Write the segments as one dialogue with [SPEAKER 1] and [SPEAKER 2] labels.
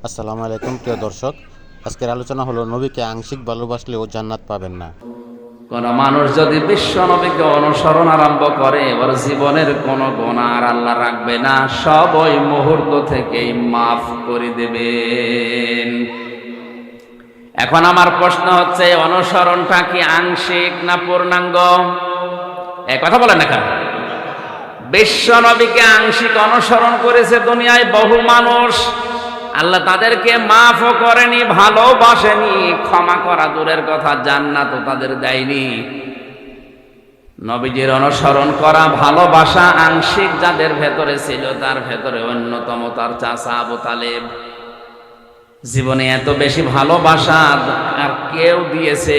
[SPEAKER 1] আসসালামু আলাইকুম প্রিয় দর্শক, আজকের আলোচনা হলো নবীকে আংশিক ভালোবাসলেও জান্নাত পাবেন না।
[SPEAKER 2] কোন মানুষ যদি বিশ্ব নবীকে অনুসরণ আরম্ভ করে, ওর জীবনের কোন গুনাহ আর আল্লাহ রাখবে না, সব ওই মুহূর্ত থেকেই মাফ করে দেবেন। এখন আমার প্রশ্ন হচ্ছে, অনুসরণটা কি আংশিক না পূর্ণাঙ্গ? এই কথা বলেন না কেন? বিশ্ব নবীকে আংশিক অনুসরণ করেছে দুনিয়ায় বহু মানুষ, আল্লাহ তাদেরকে মাফও করেনি, ভালোবাসেনি, ক্ষমা করা দূরের কথা জান্নাতও তাদের দেয়নি। নবীজির অনুসরণ করা ভালোবাসা আংশিক যাদের ভেতরে ছিল, তার ভেতরে অন্যতম তার চাচা আবু তালেব। জীবনে এত বেশি ভালোবাসা আর কেউ দিয়েছে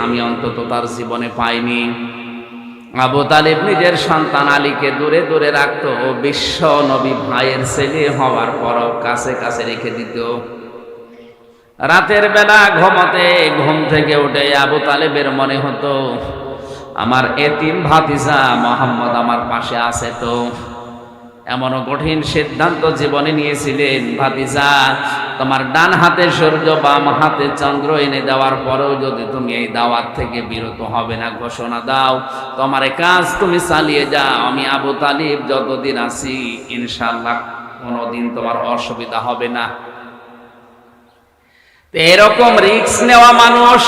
[SPEAKER 2] আমি অন্তত তার জীবনে পাইনি। আবু তালেব নিজের সন্তান আলীকে দূরে দূরে রাখত, ও বিশ্ব নবী ভাইয়ের ছেলে হওয়ার পরও কাছে কাছে রেখে দিত। রাতের বেলা ঘুমোতে ঘুম থেকে উঠে আবু তালেবের মনে হতো, আমার এতিম ভাতিজা মোহাম্মদ আমার পাশে আছে তো। এমনও কঠিন সিদ্ধান্ত জীবনে নিয়েছিলেন, ভাতিজা তোমার ডান হাতে সূর্য বাম হাতে চন্দ্র এনে দেওয়ার পরেও যদি তুমি এই দাওয়াত থেকে বিরত হবে না ঘোষণা দাও, তোমার কাজ তুমি চালিয়ে যাও, আমি আবু তালিব যতদিন আছি ইনশাআল্লাহ কোনোদিন তোমার অসুবিধা হবে না। এরকম রিস্ক নেওয়া মানুষ,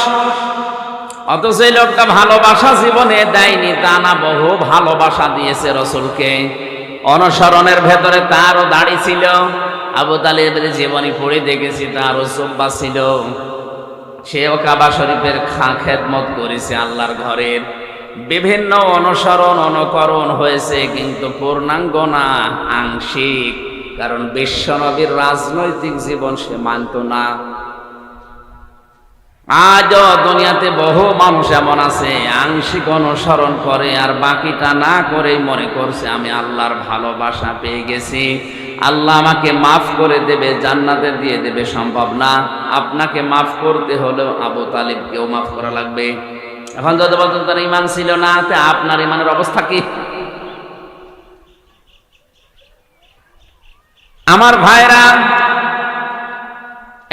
[SPEAKER 2] অথচ এই লোকটা ভালোবাসা জীবনে দেয়নি তা না, বহু ভালোবাসা দিয়েছে রসুলকে। অনুসরণের ভেতরে তারও দাড়ি ছিল, আবু তালেবের জীবনী পড়ে দেখেছি তারও জুব্বা ছিল, সেও কাবা শরীফের খেদমত করেছে, আল্লাহর ঘরের। বিভিন্ন অনুসরণ অনুকরণ হয়েছে, কিন্তু পূর্ণাঙ্গ না, আংশিক। কারণ বিশ্বনবীর রাজনৈতিক জীবন সে মানত না। আজও দুনিয়াতে বহু মানুষ এমন আছে, আংশিক অনুসরণ করে আর বাকিটা না করেই মনে করছে আমি আল্লাহর ভালোবাসা পেয়ে গেছি, আল্লাহ আমাকে মাফ করে দেবে, জান্নাতে দিয়ে দেবে। সম্ভব না। আপনাকে মাফ করতে হলেও আবু তালিবকেও মাফ করা লাগবে। এখন যদি বলতেন তার ইমান ছিল না, তা আপনার ইমানের অবস্থা কি? আমার ভাইরা,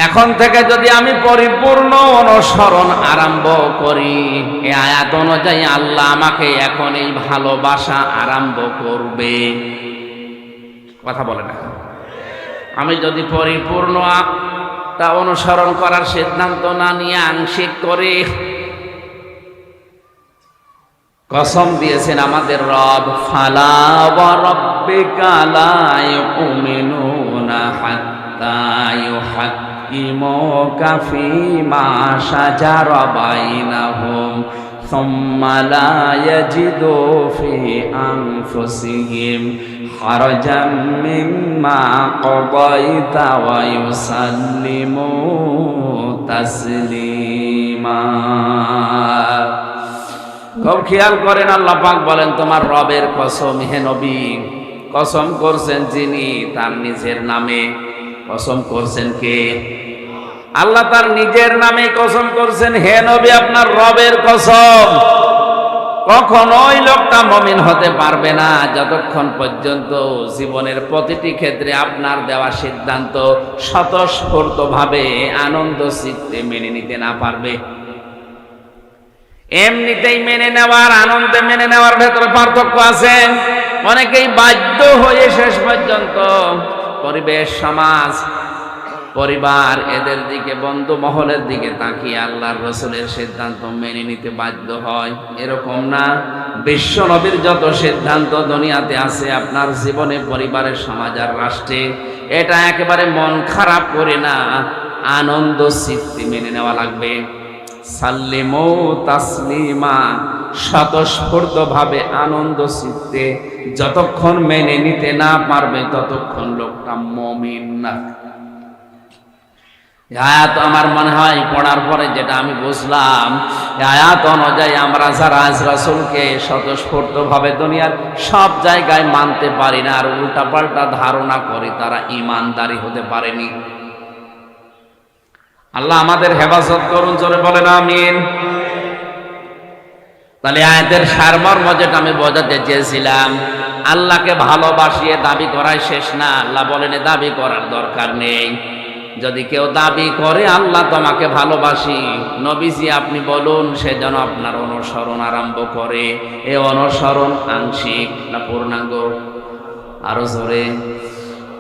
[SPEAKER 2] এখন থেকে যদি আমি পরিপূর্ণ অনুসরণ আরম্ভ করি, এই আয়াত অনুযায়ী আল্লাহ আমাকে এখন এই ভালোবাসা আরম্ভ করবে। কথা বলে না? আমি যদি পরিপূর্ণ তা অনুসরণ করার সিদ্ধান্ত না নিয়ে আংশিক করে, কসম দিয়েছেন আমাদের রব, ফালা ওয়া রাব্বিকা লা ইউমিনুনা হাত্তা ইউহাক্কিমুকা ফীমা শাজারা বাইনাহুম সুম্মা লা ইয়াজিদু ফি আনফুসিহিম হারাজাম মিম্মা কাদাইতা ওয়া ইউসাল্লিমু তাসলিমা। খুব খেয়াল করেন, আল্লাহ পাক বলেন, তোমার রবের কসম হে নবী। কসম করছেন যিনি, তার নিজের নামে। কসম করছেন কে? আল্লাহ তার নিজের নামে কসম করছেন, হে নবী আপনার রবের কসম। কখনোই লোকটা মুমিন হতে পারবে না যতক্ষণ পর্যন্ত জীবনের প্রতিটি ক্ষেত্রে আপনার দেওয়া সিদ্ধান্ত স্বতঃস্ফূর্তভাবে আনন্দ চিত্তে মেনে নিতে না পারবে। এমনিতেই মেনে নেওয়ার, আনন্দে মেনে নেওয়ার ভেতরে পার্থক্য আছে। অনেকেই বাধ্য হয়ে শেষ পর্যন্ত পরিবেশ, সমাজ, পরিবার, এদের দিকে, বন্ধু মহলের দিকে তাকিয়ে আল্লাহর রসুলের সিদ্ধান্ত মেনে নিতে বাধ্য হয়। এরকম না। বিশ্ব নবীর যত সিদ্ধান্ত দুনিয়াতে আছে আপনার জীবনে, পরিবারের, সমাজ আর রাষ্ট্রে, এটা একেবারে মন খারাপ করে না, আনন্দ চিত্তে মেনে নেওয়া লাগবে। সাল্লিমু তাসলিমা, স্বতঃস্ফূর্ত ভাবে আনন্দ চিত্তে যতক্ষণ মেনে নিতে না পারবে ততক্ষণ লোকটা মুমিন না। আয়াত আমার মনে হয় পড়ার পরে যেটা আমি বুঝলাম, আয়াত অনুযায়ী আমরা যারা রাসূলকে স্বতঃস্ফূর্ত ভাবে দুনিয়ার সব জায়গায় মানতে পারি না আর উল্টাপাল্টা ধারণা করি, তারা ঈমানদারি হতে পারেনি। আল্লাহ আমাদের হেফাজত করুন, জোরে বলেন আমিন। তাহলে আয়াতের সারমর্ম যেটা আমি বোঝাতে চেয়েছিলাম, আল্লাহকে ভালোবাসিয়ে দাবি করাই শেষ না। আল্লাহ বলেন দাবি করার দরকার নেই। যদি কেউ দাবি করে আল্লাহ তোমাকে ভালোবাসি, নবীজি আপনি বলুন সে যেন আপনার অনুসরণ আরম্ভ করে। এ অনুসরণ আংশিক না পূর্ণাঙ্গ?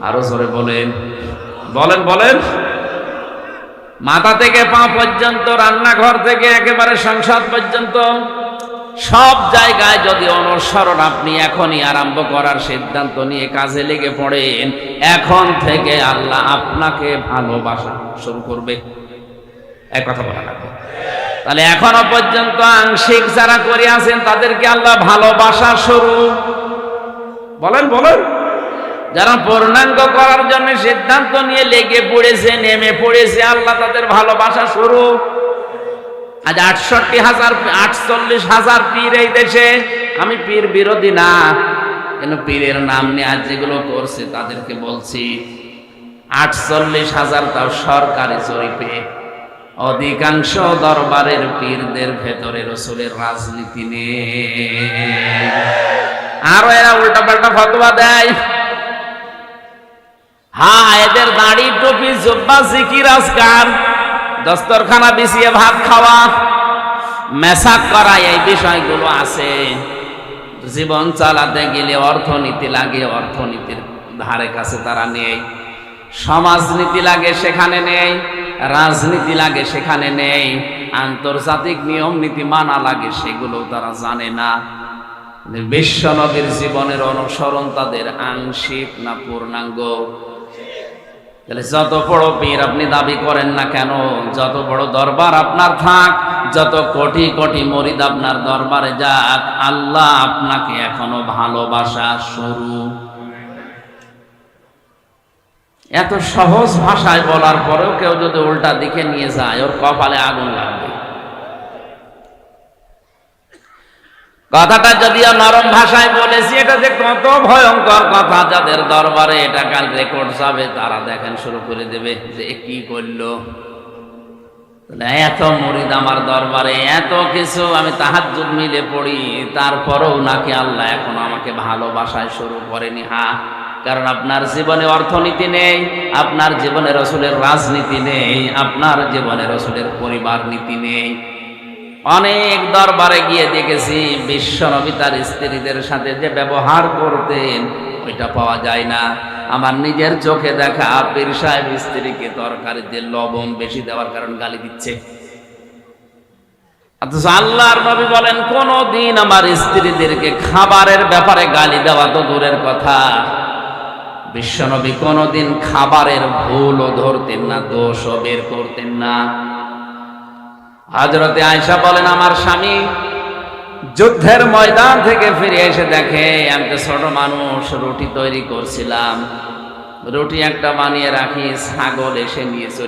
[SPEAKER 2] আরো জোরে বলেন বলেন বলেন। মাথা থেকে পা পর্যন্ত, রান্নাঘর থেকে একেবারে সংসদ পর্যন্ত সব জায়গায় যদি অনুসরণ আপনি এখনই আরম্ভ করার সিদ্ধান্ত নিয়ে কাজে লেগে পড়েন, এখন থেকে আল্লাহ আপনাকে ভালোবাসা শুরু করবে। এক কথা বলা লাগবে। তাহলে এখনো পর্যন্ত আংশিক যারা করে আছেন তাদেরকে আল্লাহ ভালোবাসা শুরু, বলেন বলেন। যারা পূর্ণাঙ্গ করার জন্য সিদ্ধান্ত নিয়ে লেগে পড়েছে, নেমে পড়েছে, আল্লাহ তাদের ভালোবাসা শুরু। আজ 48,000 পীর এই দেশে। আমি পীর বিরোধী না, কিন্তু পীরের নাম নিয়ে আজ যেগুলো করছে তাদেরকে বলছি 48,000, তাও সরকারি জরিপে। অধিকাংশ দরবারের পীরদের ভেতরে রাসূলের রাজনীতি নেই। আরো এরা উল্টাপাল্টা ফতোয়া দেয়। হ্যাঁ, এদের দাড়ি, টুপি, জুব্বা, জিকির, আজকার, দস্তরখানা বিছিয়ে ভাত খাওয়া, মেসাক করা, এই বিষয়গুলো আছে। জীবন চালাতে গেলে অর্থনীতি লাগে, অর্থনীতির ধারে কাছে তারা নেই। সমাজনীতি লাগে, সেখানে নেই। রাজনীতি লাগে, সেখানে নেই। আন্তর্জাতিক নিয়ম নীতি মানা লাগে, সেগুলো তারা জানে না। বিশ্ব নবীর জীবনের অনুসরণ তাদের আংশিক না পূর্ণাঙ্গ? তাহলে যত বড় পীর আপনি দাবি করেন না কেন, যত বড় দরবার আপনার থাক, যত কোটি কোটি মুরিদ আপনার দরবারে যাক, আল্লাহ আপনাকে এখনো ভালোবাসা শুরু। এত সহজ ভাষায় বলার পরেও কেউ যদি উল্টা দিকে নিয়ে যায়, ওর কপালে আগুন লাগবে। কথাটা যদিও নরম ভাষায় বলেছি, এটা যে কত ভয়ঙ্কর কথা, যাদের দরবারে এটা কাল রেকর্ড যাবে তারা দেখেন শুরু করে দেবে যে কি করলো। এত মুরিদ আমার দরবারে, এত কিছু, আমি তাহাজ্জুদ মিলে পড়ি, তারপরেও নাকি আল্লাহ এখন আমাকে ভালোবাসায় শুরু করেনি। হ্যাঁ, কারণ আপনার জীবনে অর্থনীতি নেই, আপনার জীবনে রাসূলের রাজনীতি নেই, আপনার জীবনে রাসূলের পরিবার নীতি নেই। অনেক দরবারে গিয়ে দেখেছি বিশ্বনবী তার স্ত্রীদের সাথে যে ব্যবহার করতেন ওইটা পাওয়া যায় না। আমার নিজের চোখে দেখা পীর সাহেব স্ত্রীকে তরকারিতে লবণ বেশি দেওয়ার কারণে গালি দিচ্ছে, অথচ আল্লাহর নবী বলেন কোনদিন আমার স্ত্রীদেরকে খাবারের ব্যাপারে গালি দেওয়া তো দূরের কথা, বিশ্বনবী কোনদিন খাবারের ভুলও ধরতেন না, দোষও বের করতেন না। হযরতে আয়েশা বলেন আমার স্বামী যুদ্ধের ময়দান থেকে ফিরে এসে দেখে আমি তো ছোট মানুষ, রুটি তৈরি করছিলাম, রুটি একটা বানিয়ে রাখি, ছাগল এসে নিয়ে চলে